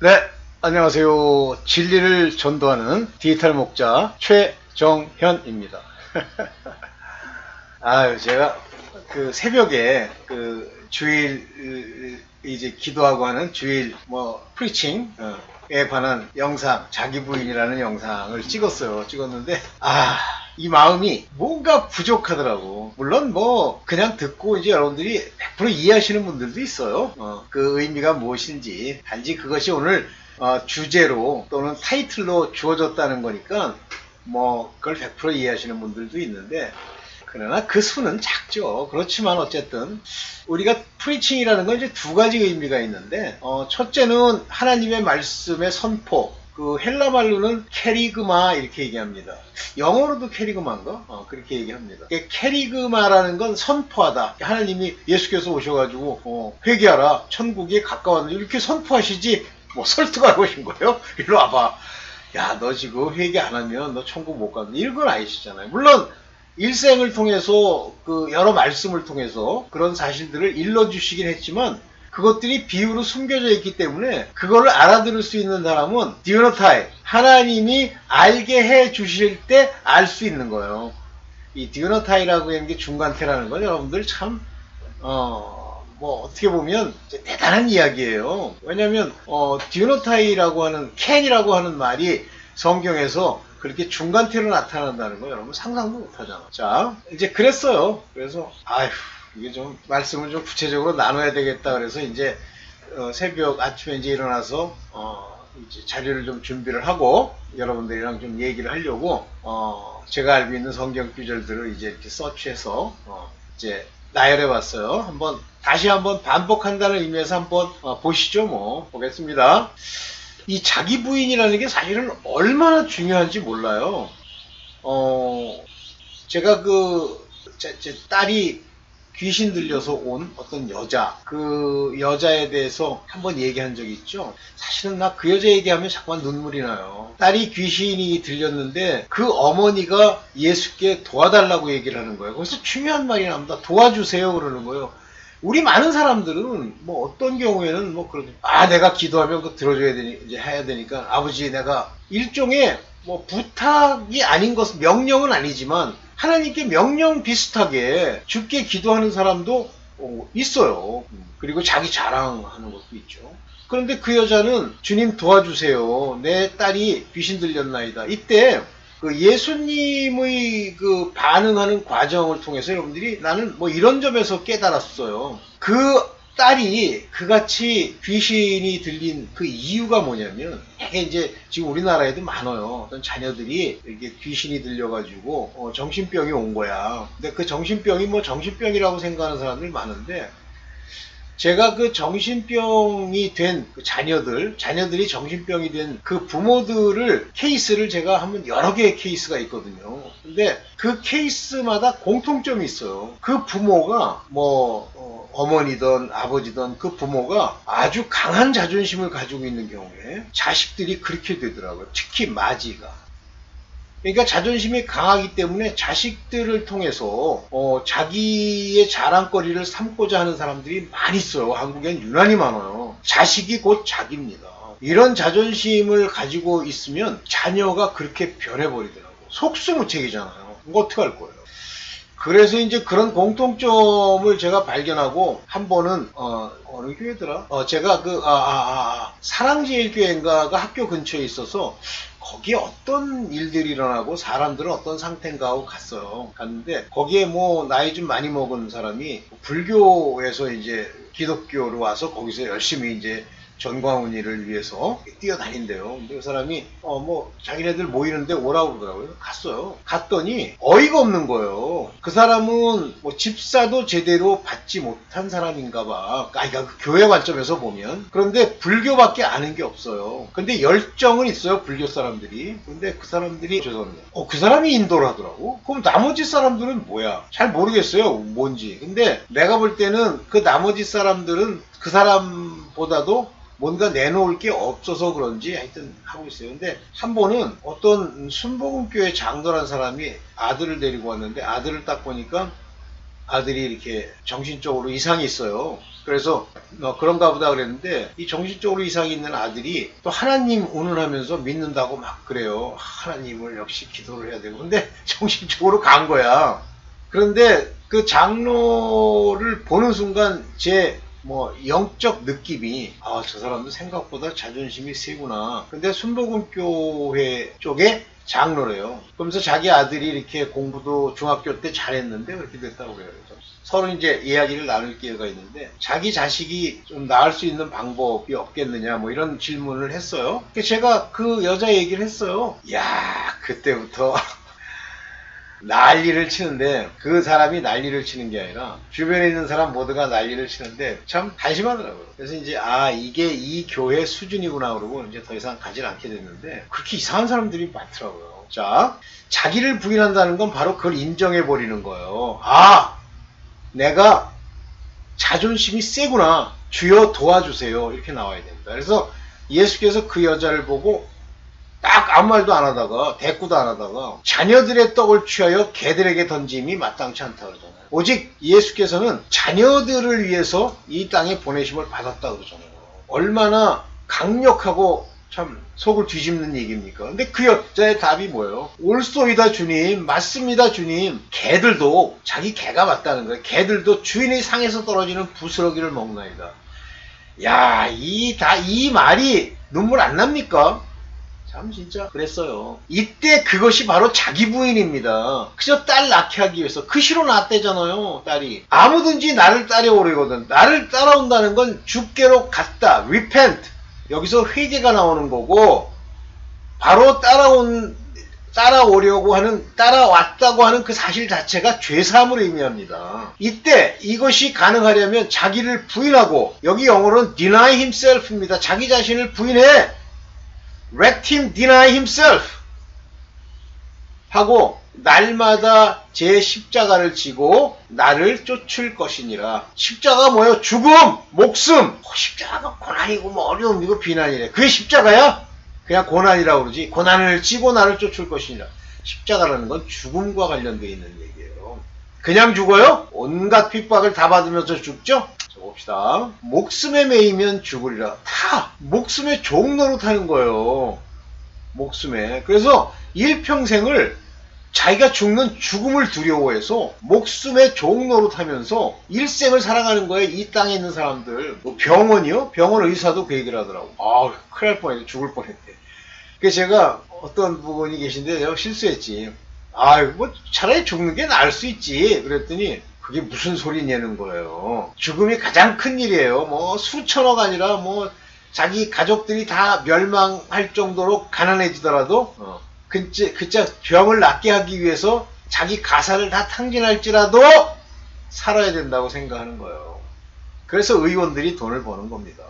네, 안녕하세요. 진리를 전도하는 디지털 목자 최정현입니다. 제가 그 새벽에 그 주일 이제 기도하고 하는 주일 프리칭에 관한 영상, 자기 부인이라는 영상을 찍었는데 이 마음이 뭔가 부족하더라고. 물론 그냥 듣고 이제 여러분들이 100% 이해하시는 분들도 있어요. 그 의미가 무엇인지. 단지 그것이 오늘 주제로 또는 타이틀로 주어졌다는 거니까 그걸 100% 이해하시는 분들도 있는데, 그러나 그 수는 작죠. 그렇지만 어쨌든 우리가 프리칭이라는 건 이제 두 가지 의미가 있는데, 첫째는 하나님의 말씀의 선포. 그 헬라 말로는 캐리그마 이렇게 얘기합니다. 영어로도 캐리그마인가? 그렇게 얘기합니다. 캐리그마라는 건 선포하다. 하나님이 예수께서 오셔가지고 회개하라, 천국이 가까웠는데 이렇게 선포하시지 설득하고 오신 거예요. 이리 와봐. 야, 너 지금 회개 안 하면 너 천국 못 간다. 이런 건 아니시잖아요. 물론 일생을 통해서 그 여러 말씀을 통해서 그런 사실들을 일러주시긴 했지만 그것들이 비유로 숨겨져 있기 때문에 그거를 알아들을 수 있는 사람은 디오노타이, 하나님이 알게 해 주실 때 알 수 있는 거예요. 이 디오노타이라고 하는 게 중간태라는 건 여러분들 참 어떻게 보면 대단한 이야기예요. 왜냐하면 디오노타이라고 하는 캔이라고 하는 말이 성경에서 그렇게 중간태로 나타난다는 거 여러분 상상도 못하잖아. 자, 이제 그랬어요. 그래서 이게 좀 말씀을 좀 구체적으로 나눠야 되겠다. 그래서 이제 새벽 아침에 이제 일어나서 이제 자료를 좀 준비를 하고 여러분들이랑 좀 얘기를 하려고 제가 알고 있는 성경 구절들을 이제 이렇게 서치해서 이제 나열해 봤어요. 다시 한번 반복한다는 의미에서 한번 보시죠. 보겠습니다. 이 자기 부인이라는 게 사실은 얼마나 중요한지 몰라요. 제가 제 딸이 귀신 들려서 온 어떤 여자, 그 여자에 대해서 한번 얘기한 적이 있죠. 사실은 나 그 여자 얘기하면 자꾸만 눈물이 나요. 딸이 귀신이 들렸는데 그 어머니가 예수께 도와달라고 얘기를 하는 거예요. 그래서 중요한 말이 나옵니다. 도와주세요 그러는 거예요. 우리 많은 사람들은 어떤 경우에는 내가 기도하면 그거 들어줘야 되니 이제 해야 되니까 아버지 내가 일종의 부탁이 아닌 것은 명령은 아니지만 하나님께 명령 비슷하게 주께 기도하는 사람도 있어요. 그리고 자기 자랑하는 것도 있죠. 그런데 그 여자는 주님 도와주세요. 내 딸이 귀신 들렸나이다. 이때 그 예수님의 그 반응하는 과정을 통해서 여러분들이 나는 이런 점에서 깨달았어요. 그 딸이 그같이 귀신이 들린 그 이유가 뭐냐면, 이게 이제 지금 우리나라에도 많아요. 어떤 자녀들이 이렇게 귀신이 들려가지고 정신병이 온 거야. 근데 그 정신병이 정신병이라고 생각하는 사람들이 많은데, 제가 그 정신병이 된 그 자녀들이 정신병이 된 그 부모들을 케이스를 제가 한번 여러 개의 케이스가 있거든요. 근데 그 케이스마다 공통점이 있어요. 그 부모가 어머니든 아버지든 그 부모가 아주 강한 자존심을 가지고 있는 경우에 자식들이 그렇게 되더라고요. 특히 마지가. 그러니까 자존심이 강하기 때문에 자식들을 통해서 자기의 자랑거리를 삼고자 하는 사람들이 많이 있어요. 한국엔 유난히 많아요. 자식이 곧 자기입니다. 이런 자존심을 가지고 있으면 자녀가 그렇게 변해버리더라고요. 속수무책이잖아요. 이거 어떡할 거예요. 그래서 이제 그런 공통점을 제가 발견하고 한 번은 어느 교회더라? 제가 사랑제일교회인가가 학교 근처에 있어서 거기에 어떤 일들이 일어나고 사람들은 어떤 상태인가 하고 갔어요. 갔는데 거기에 나이 좀 많이 먹은 사람이 불교에서 이제 기독교로 와서 거기서 열심히 이제 전광훈이를 위해서 뛰어다닌대요. 근데 그 사람이 자기네들 모이는데 오라고 그러더라고요. 갔어요. 갔더니 어이가 없는 거예요. 그 사람은 집사도 제대로 받지 못한 사람인가 봐. 그러니까 그 교회 관점에서 보면. 그런데 불교밖에 아는 게 없어요. 근데 열정은 있어요. 불교 사람들이. 근데 그 사람들이 죄송합니다. 그 사람이 인도를 하더라고. 그럼 나머지 사람들은 뭐야? 잘 모르겠어요. 뭔지. 근데 내가 볼 때는 그 나머지 사람들은 그 사람보다도 뭔가 내놓을 게 없어서 그런지 하여튼 하고 있어요. 근데 한 번은 어떤 순복음교회 장로란 사람이 아들을 데리고 왔는데 아들을 딱 보니까 아들이 이렇게 정신적으로 이상이 있어요. 그래서 그런가 보다 그랬는데 이 정신적으로 이상이 있는 아들이 또 하나님 운운하면서 믿는다고 막 그래요. 하나님을 역시 기도를 해야 되고. 근데 정신적으로 간 거야. 그런데 그 장로를 보는 순간 제 영적 느낌이 저 사람도 생각보다 자존심이 세구나. 근데 순복음교회 쪽에 장로래요. 그러면서 자기 아들이 이렇게 공부도 중학교 때 잘했는데 그렇게 됐다고 그래요. 서로 이제 이야기를 나눌 기회가 있는데 자기 자식이 좀 나을 수 있는 방법이 없겠느냐 이런 질문을 했어요. 제가 그 여자 얘기를 했어요. 야, 그때부터 난리를 치는데 그 사람이 난리를 치는 게 아니라 주변에 있는 사람 모두가 난리를 치는데 참 한심하더라고요. 그래서 이제 이게 이 교회 수준이구나 그러고 이제 더 이상 가지 않게 됐는데 그렇게 이상한 사람들이 많더라고요. 자, 자기를 부인한다는 건 바로 그걸 인정해 버리는 거예요. 내가 자존심이 세구나. 주여 도와주세요. 이렇게 나와야 됩니다. 그래서 예수께서 그 여자를 보고 딱 아무 말도 안 하다가 대꾸도 안 하다가 자녀들의 떡을 취하여 개들에게 던짐이 마땅치 않다 그러잖아요. 오직 예수께서는 자녀들을 위해서 이 땅에 보내심을 받았다 그러잖아요. 얼마나 강력하고 참 속을 뒤집는 얘기입니까? 근데 그 여자의 답이 뭐예요? 옳소이다 주님, 맞습니다 주님. 개들도 자기 개가 맞다는 거예요. 개들도 주인의 상에서 떨어지는 부스러기를 먹나이다. 야, 이 말이 눈물 안 납니까? 참 진짜 그랬어요. 이때 그것이 바로 자기 부인입니다. 그저 딸 낳게 하기 위해서 그 시로 낳았대잖아요. 딸이 아무든지 나를 따라오려거든. 나를 따라온다는 건 주께로 갔다. repent. 여기서 회개가 나오는 거고 바로 따라오려고 하는 따라왔다고 하는 그 사실 자체가 죄사함을 의미합니다. 이때 이것이 가능하려면 자기를 부인하고 여기 영어로는 deny himself입니다. 자기 자신을 부인해. Let him deny himself 하고 날마다 제 십자가를 지고 나를 쫓을 것이니라. 십자가 뭐예요? 죽음, 목숨. 십자가가 고난이고 어려움이고 비난이래. 그게 십자가야? 그냥 고난이라고 그러지. 고난을 지고 나를 쫓을 것이니라. 십자가라는 건 죽음과 관련되어 있는 얘기예요. 그냥 죽어요? 온갖 핍박을 다 받으면서 죽죠? 봅시다. 목숨에 매이면 죽으리라. 다 목숨의 종 노릇하는 거예요. 목숨에. 그래서 일평생을 자기가 죽는 죽음을 두려워해서 목숨의 종 노릇하면서 일생을 살아가는 거예요. 이 땅에 있는 사람들. 병원이요? 병원 의사도 그 얘기를 하더라고. 큰일 날 뻔했대. 죽을 뻔했대. 그래서 제가 어떤 분이 계신데 내가 실수했지. 차라리 죽는 게 나을 수 있지. 그랬더니 그게 무슨 소리냐는 거예요. 죽음이 가장 큰 일이에요. 수천억 아니라 자기 가족들이 다 멸망할 정도로 가난해지더라도 그짜 병을 낫게 하기 위해서 자기 가사를 다 탕진할지라도 살아야 된다고 생각하는 거예요. 그래서 의원들이 돈을 버는 겁니다.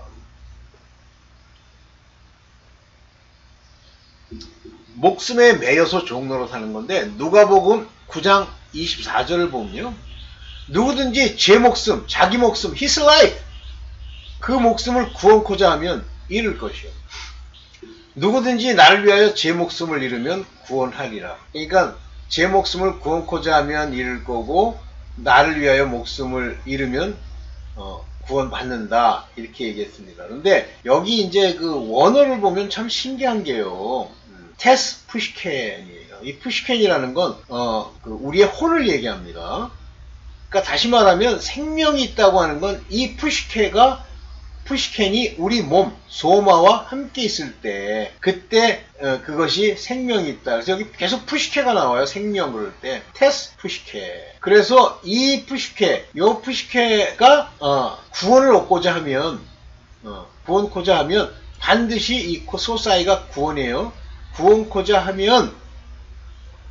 목숨에 매여서 종로로 사는 건데 누가복음 9장 24절을 보면요. 누구든지 제 목숨, 자기 목숨, his life 그 목숨을 구원코자 하면 잃을 것이요. 누구든지 나를 위하여 제 목숨을 잃으면 구원하리라. 그러니까 제 목숨을 구원코자 하면 잃을 거고 나를 위하여 목숨을 잃으면 구원받는다 이렇게 얘기했습니다. 그런데 여기 이제 그 원어를 보면 참 신기한 게요. 테스 푸시켄이에요. 이 푸시켄이라는 건 우리의 혼을 얘기합니다. 그러니까 다시 말하면 생명이 있다고 하는 건 이 푸시켄이 우리 몸, 소마와 함께 있을 때 그때 그것이 생명이 있다. 그래서 여기 계속 푸시케가 나와요. 생명 그럴 때. 테스 푸시케. 그래서 이 푸시케가 구원을 얻고자 하면 반드시 이 소사이가 구원해요. 구원코자 하면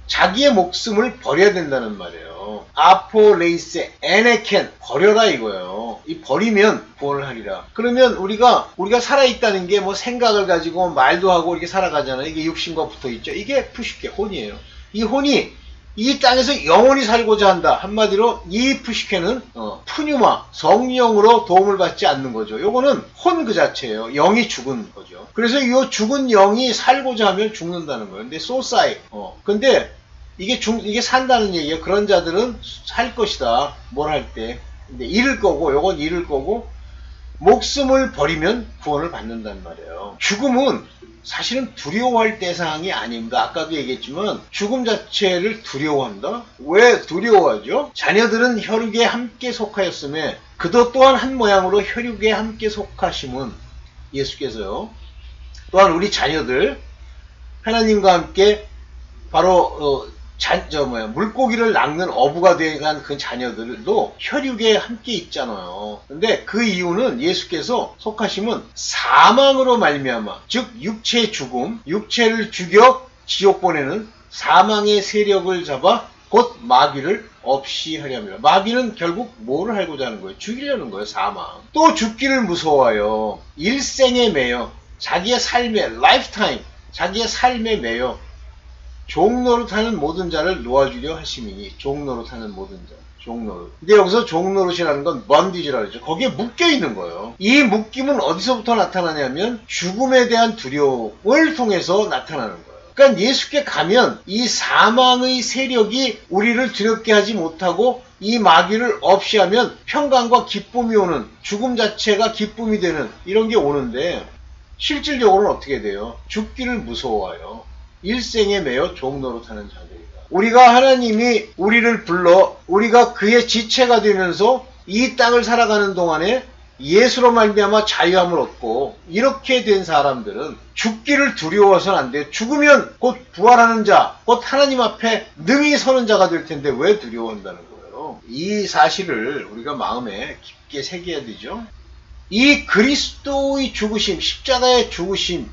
자기의 목숨을 버려야 된다는 말이에요. 아포레이세 에네켄 버려라 이거예요. 이 버리면 구원을 하리라. 그러면 우리가 살아있다는 게 생각을 가지고 말도 하고 이렇게 살아가잖아요. 이게 육신과 붙어있죠. 이게 푸시케 혼이에요. 이 혼이 이 땅에서 영원히 살고자 한다. 한마디로 이 푸시케는 푸뉴마 성령으로 도움을 받지 않는 거죠. 요거는 혼 그 자체예요. 영이 죽은 거죠. 그래서 이 죽은 영이 살고자 하면 죽는다는 거예요. 근데 소사이 근데 이게 산다는 얘기예요. 그런 자들은 살 것이다. 뭘 할 때. 근데 잃을 거고 요건 잃을 거고 목숨을 버리면 구원을 받는단 말이에요. 죽음은 사실은 두려워할 대상이 아닙니다. 아까도 얘기했지만 죽음 자체를 두려워한다? 왜 두려워하죠? 자녀들은 혈육에 함께 속하였음에 그도 또한 한 모양으로 혈육에 함께 속하심은 예수께서요. 또한 우리 자녀들 하나님과 함께 바로 물고기를 낚는 어부가 되어간 그 자녀들도 혈육에 함께 있잖아요. 근데 그 이유는 예수께서 속하심은 사망으로 말미암아, 즉 육체의 죽음, 육체를 죽여 지옥 보내는 사망의 세력을 잡아 곧 마귀를 없이 하려 합니다. 마귀는 결국 뭐를 하고자 하는 거예요? 죽이려는 거예요. 사망. 또 죽기를 무서워하여 일생에 매여 자기의 삶의 라이프타임, 자기의 삶에 매여 종노릇하는 모든 자를 놓아주려 하심이니. 종노릇하는 모든 자, 종노릇. 근데 여기서 종노릇이라는 건 번디지라고 하죠. 거기에 묶여 있는 거예요. 이 묶임은 어디서부터 나타나냐면 죽음에 대한 두려움을 통해서 나타나는 거예요. 그러니까 예수께 가면 이 사망의 세력이 우리를 두렵게 하지 못하고 이 마귀를 없이 하면 평강과 기쁨이 오는, 죽음 자체가 기쁨이 되는 이런 게 오는데, 실질적으로는 어떻게 돼요? 죽기를 무서워하여 일생에 매여 종노릇하는 자들이다. 우리가 하나님이 우리를 불러 우리가 그의 지체가 되면서 이 땅을 살아가는 동안에 예수로 말미암아 자유함을 얻고 이렇게 된 사람들은 죽기를 두려워서는 안 돼요. 죽으면 곧 부활하는 자, 곧 하나님 앞에 능히 서는 자가 될 텐데 왜 두려워한다는 거예요? 이 사실을 우리가 마음에 깊게 새겨야 되죠. 이 그리스도의 죽으심, 십자가의 죽으심이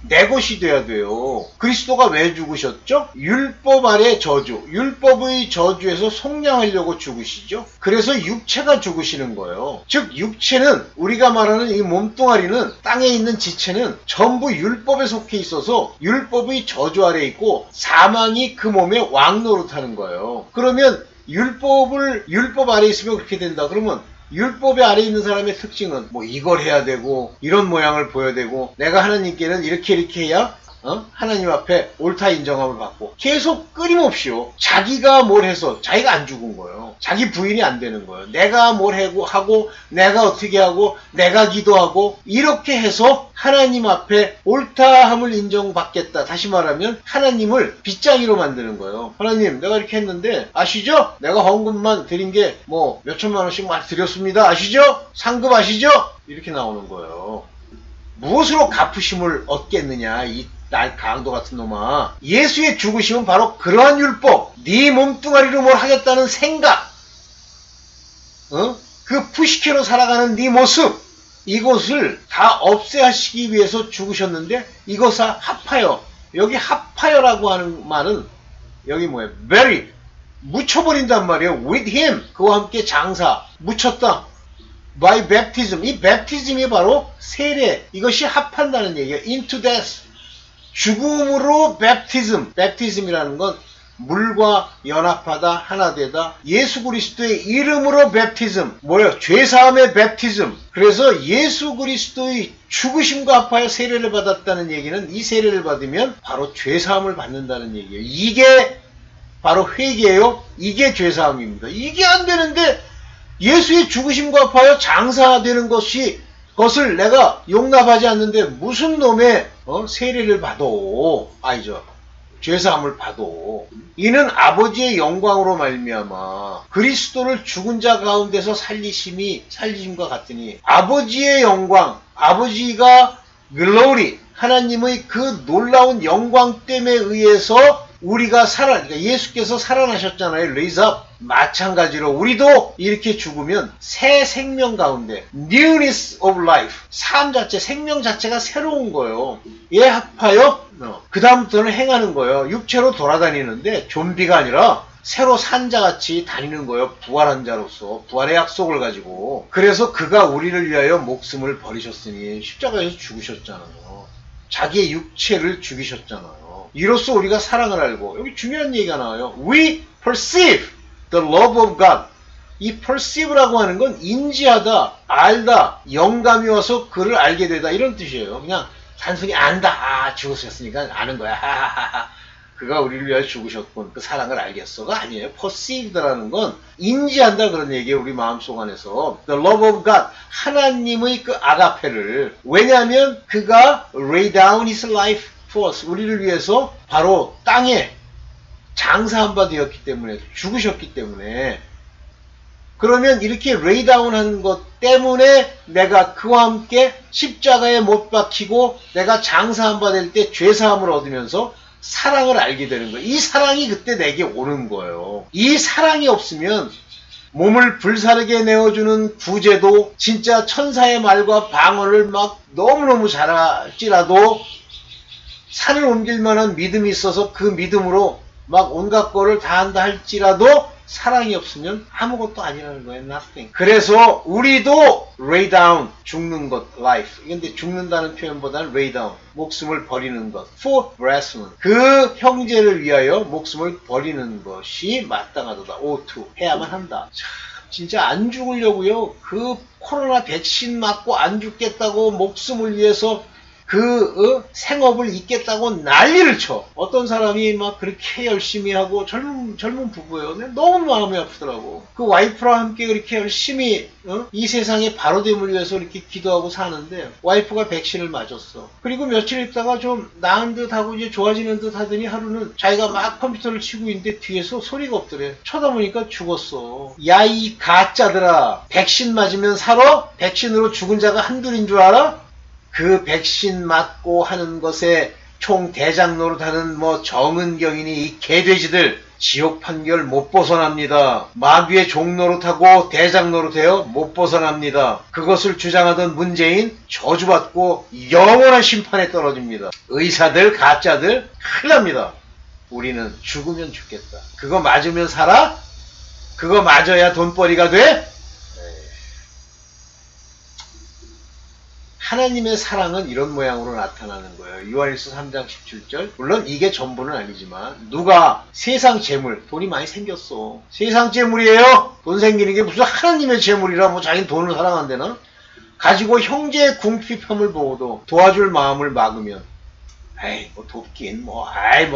내 것이 돼야 돼요. 그리스도가 왜 죽으셨죠? 율법 아래 저주, 율법의 저주에서 속량하려고 죽으시죠. 그래서 육체가 죽으시는 거예요. 즉 육체는, 우리가 말하는 이 몸뚱아리는, 땅에 있는 지체는 전부 율법에 속해 있어서 율법의 저주 아래 있고 사망이 그 몸에 왕노릇하는 거예요. 그러면 율법 아래 있으면 그렇게 된다. 그러면 율법의 아래 있는 사람의 특징은 뭐 이걸 해야 되고 이런 모양을 보여야 되고 내가 하나님께는 이렇게 해야 하나님 앞에 옳다 인정함을 받고 계속 끊임없이요. 자기가 뭘 해서 자기가 안 죽은 거예요. 자기 부인이 안 되는 거예요. 내가 뭘 하고 내가 어떻게 하고 내가 기도하고 이렇게 해서 하나님 앞에 옳다함을 인정받겠다. 다시 말하면 하나님을 빗장이로 만드는 거예요. 하나님 내가 이렇게 했는데 아시죠? 내가 헌금만 드린 게 뭐 몇천만 원씩 막 드렸습니다. 아시죠? 상급 아시죠? 이렇게 나오는 거예요. 무엇으로 갚으심을 얻겠느냐 이 날 강도 같은 놈아. 예수의 죽으심은 바로 그러한 율법, 네 몸뚱아리로 뭘 하겠다는 생각, 그 푸시케로 살아가는 네 모습, 이것을 다 없애하시기 위해서 죽으셨는데 이것을 합하여, 여기 합하여라고 하는 말은 여기 뭐예요? bury, 묻혀버린단 말이에요. with him, 그와 함께 장사, 묻혔다. by baptism, 이 baptism이 바로 세례, 이것이 합한다는 얘기예요. into death, 죽음으로 baptism이라는 건 물과 연합하다, 하나 되다. 예수 그리스도의 이름으로 baptism, 뭐예요? 죄사함의 baptism. 그래서 예수 그리스도의 죽으심과 합하여 세례를 받았다는 얘기는 이 세례를 받으면 바로 죄사함을 받는다는 얘기예요. 이게 바로 회개예요. 이게 죄사함입니다. 이게 안 되는데 예수의 죽으심과 합하여 장사되는 것을 내가 용납하지 않는데 무슨 놈의 세례를 받아. 아니죠. 죄사함을 받아. 이는 아버지의 영광으로 말미암아 그리스도를 죽은 자 가운데서 살리심과 같으니, 아버지의 영광, 아버지가 글로리, 하나님의 그 놀라운 영광 때문에 의해서 우리가 그러니까 예수께서 살아나셨잖아요. raise up. 마찬가지로 우리도 이렇게 죽으면 새 생명 가운데 newness of life, 삶 자체, 생명 자체가 새로운 거예요. 얘 합하여 그 다음부터는 행하는 거예요. 육체로 돌아다니는데 좀비가 아니라 새로 산 자같이 다니는 거예요. 부활한 자로서, 부활의 약속을 가지고. 그래서 그가 우리를 위하여 목숨을 버리셨으니 십자가에서 죽으셨잖아요. 자기의 육체를 죽이셨잖아요. 이로써 우리가 사랑을 알고, 여기 중요한 얘기가 나와요. We perceive the love of God. 이 perceive라고 하는 건 인지하다, 알다, 영감이 와서 그를 알게 되다, 이런 뜻이에요. 그냥 단순히 안다. 죽으셨으니까 아는 거야. 하하하하. 그가 우리를 위하여 죽으셨군. 그 사랑을 알겠어가 아니에요. perceived라는 건 인지한다 그런 얘기예요. 우리 마음속 안에서. The love of God. 하나님의 그 아가페를. 왜냐하면 그가 lay down his life for us. 우리를 위해서 바로 땅에 장사한 바 되었기 때문에, 죽으셨기 때문에. 그러면 이렇게 lay down 하는 것 때문에 내가 그와 함께 십자가에 못 박히고 내가 장사한 바 될 때 죄사함을 얻으면서 사랑을 알게 되는 거예요. 이 사랑이 그때 내게 오는 거예요. 이 사랑이 없으면 몸을 불사르게 내어주는 구제도 진짜 천사의 말과 방언을 막 너무너무 잘할지라도 산을 옮길 만한 믿음이 있어서 그 믿음으로 막 온갖 거를 다 한다 할지라도 사랑이 없으면 아무것도 아니라는 거예요. Nothing. 그래서 우리도 lay down, 죽는 것, life. 근데 죽는다는 표현보다는 lay down, 목숨을 버리는 것. for brethren. 그 형제를 위하여 목숨을 버리는 것이 마땅하도다. ought to. 해야만 한다. 참, 진짜 안 죽으려고요. 그 코로나 백신 맞고 안 죽겠다고 목숨을 위해서 그 생업을 잇겠다고 난리를 쳐. 어떤 사람이 막 그렇게 열심히 하고 젊은 부부예요. 너무 마음이 아프더라고. 그 와이프랑 함께 그렇게 열심히 이 세상의 바로됨을 위해서 이렇게 기도하고 사는데 와이프가 백신을 맞았어. 그리고 며칠 있다가 좀 나은 듯 하고 이제 좋아지는 듯 하더니 하루는 자기가 막 컴퓨터를 치고 있는데 뒤에서 소리가 없더래. 쳐다보니까 죽었어. 야, 이 가짜들아. 백신 맞으면 살아? 백신으로 죽은 자가 한둘인 줄 알아? 그 백신 맞고 하는 것에 총 대장 노릇하는 뭐 정은경이니 이 개돼지들 지옥 판결 못 벗어납니다. 마귀의 종 노릇하고 대장 노릇해요. 못 벗어납니다. 그것을 주장하던 문재인 저주받고 영원한 심판에 떨어집니다. 의사들 가짜들 큰일 납니다. 우리는 죽으면 죽겠다. 그거 맞으면 살아? 그거 맞아야 돈벌이가 돼? 하나님의 사랑은 이런 모양으로 나타나는 거예요. 요한일서 3장 17절. 물론 이게 전부는 아니지만 누가 세상 재물, 돈이 많이 생겼어. 세상 재물이에요. 돈 생기는 게 무슨 하나님의 재물이라 뭐 자기는 돈을 사랑한대나? 가지고 형제의 궁핍함을 보고도 도와줄 마음을 막으면 에이 뭐 돕긴 뭐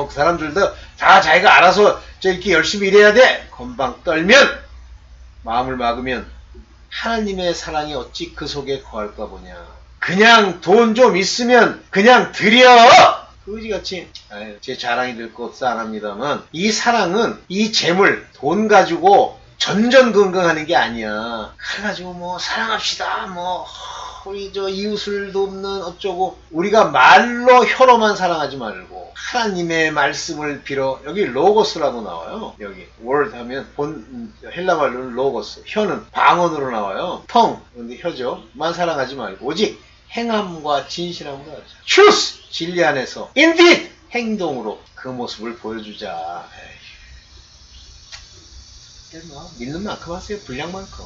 그 사람들도 다 자기가 알아서 이렇게 열심히 일해야 돼. 건방 떨면 마음을 막으면 하나님의 사랑이 어찌 그 속에 거할까 보냐. 그냥 돈 좀 있으면 그냥 드려! 그지같이 제 자랑이 될 것 안 합니다만 이 사랑은 이 재물, 돈 가지고 전전긍긍하는 게 아니야. 그래가지고 뭐 사랑합시다 뭐 우리 저 이웃을 돕는 어쩌고 우리가 말로 혀로만 사랑하지 말고 하나님의 말씀을 빌어. 여기 로고스라고 나와요. 여기 word 하면 본 헬라 말로는 로고스, 혀는 방언으로 나와요. 텅, 근데 혀죠. 만 사랑하지 말고 오직 행함과 진실함으로 하자. truth, 진리 안에서 indeed, 행동으로 그 모습을 보여주자. 뭐 믿는 만큼 하세요. 분량만큼.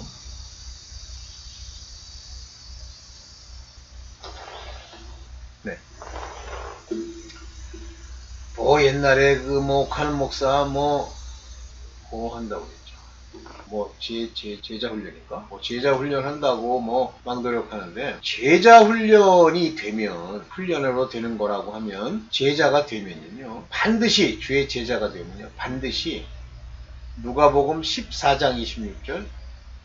네. 뭐 옛날에 그 뭐 옥하는 목사 뭐 한다고 그랬죠. 뭐 제자 훈련인가? 뭐 제자 훈련 한다고 뭐 막 노력하는데 제자 훈련이 되면 훈련으로 되는 거라고 하면 제자가 되면요 반드시 주의 제자가 되면요 반드시 누가복음 14장 26절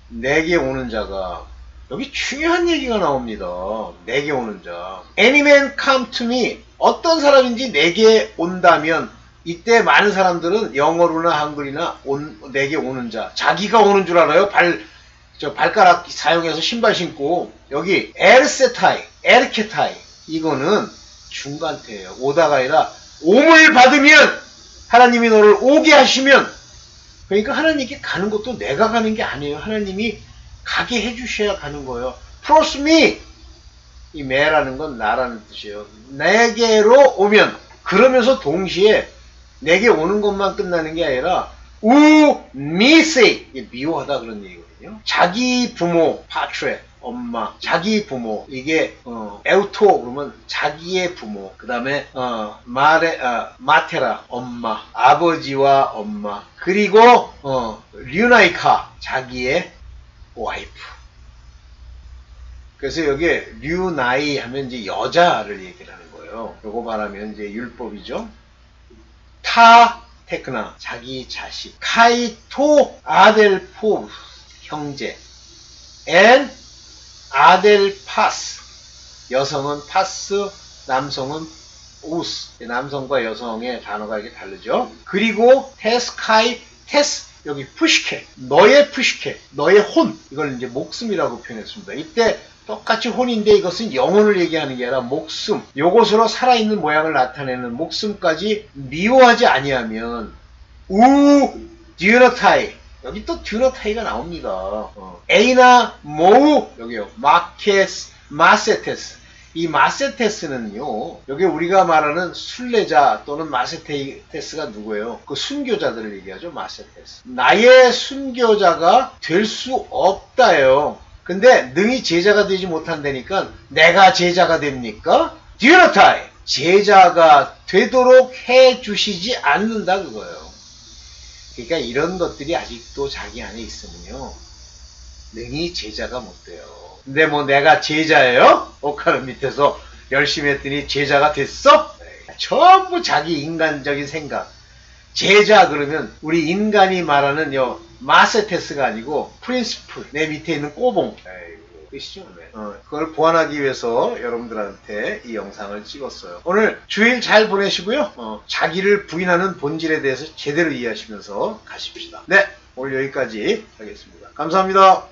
내게 오는 자가 여기 중요한 얘기가 나옵니다. 내게 오는 자. Any man come to me. 어떤 사람인지 내게 온다면 이때 많은 사람들은 영어로나 한글이나 내게 오는 자. 자기가 오는 줄 알아요. 발가락 사용해서 신발 신고. 여기 에르세타이, 에르케타이. 이거는 중간태예요. 오다가 아니라 옴을 받으면 하나님이 너를 오게 하시면 그러니까 하나님께 가는 것도 내가 가는 게 아니에요. 하나님이 가게 해주셔야 가는 거예요. Cross me. 이 me라는 건 나라는 뜻이에요. 내게로 오면 그러면서 동시에 내게 오는 것만 끝나는 게 아니라 미세 미워하다 그런 얘기거든요. 자기 부모 파트레 엄마 자기 부모 이게 에우토 그러면 자기의 부모 그 다음에 마테라 엄마 아버지와 엄마 그리고 류나이카 자기의 와이프. 그래서 여기에 류나이 하면 이제 여자를 얘기를 하는 거예요. 요거 말하면 이제 율법이죠. 타 테크나 자기 자식, 카이토 아델포 형제, 엔 아델파스 여성은 파스, 남성은 우스. 남성과 여성의 단어가 이렇게 다르죠. 그리고 테스카이 테스 여기 푸시케 너의 푸시케 너의 혼 이걸 이제 목숨이라고 표현했습니다. 이때 똑같이 혼인데 이것은 영혼을 얘기하는 게 아니라 목숨 요것으로 살아있는 모양을 나타내는 목숨까지 미워하지 아니하면 우 듀너타이 여기 또 듀너타이가 나옵니다. 에이나 모우 여기요 마케스 마세테스 이 마세테스는요 여기 우리가 말하는 순례자 또는 마세테스가 누구예요? 그 순교자들을 얘기하죠. 마세테스 나의 순교자가 될 수 없다예요. 근데 능히 제자가 되지 못한다니까 내가 제자가 됩니까? 듀너타이 제자가 되도록 해주시지 않는다 그거예요. 그러니까 이런 것들이 아직도 자기 안에 있으면요 능히 제자가 못 돼요. 근데 뭐 내가 제자예요? 옥하는 밑에서 열심히 했더니 제자가 됐어? 전부 자기 인간적인 생각. 제자 그러면 우리 인간이 말하는 마세테스가 아니고 프린시플 내 밑에 있는 꼬봉. 끝이죠. 그걸 보완하기 위해서 여러분들한테 이 영상을 찍었어요. 오늘 주일 잘 보내시고요. 자기를 부인하는 본질에 대해서 제대로 이해하시면서 가십시다. 네, 오늘 여기까지 하겠습니다. 감사합니다.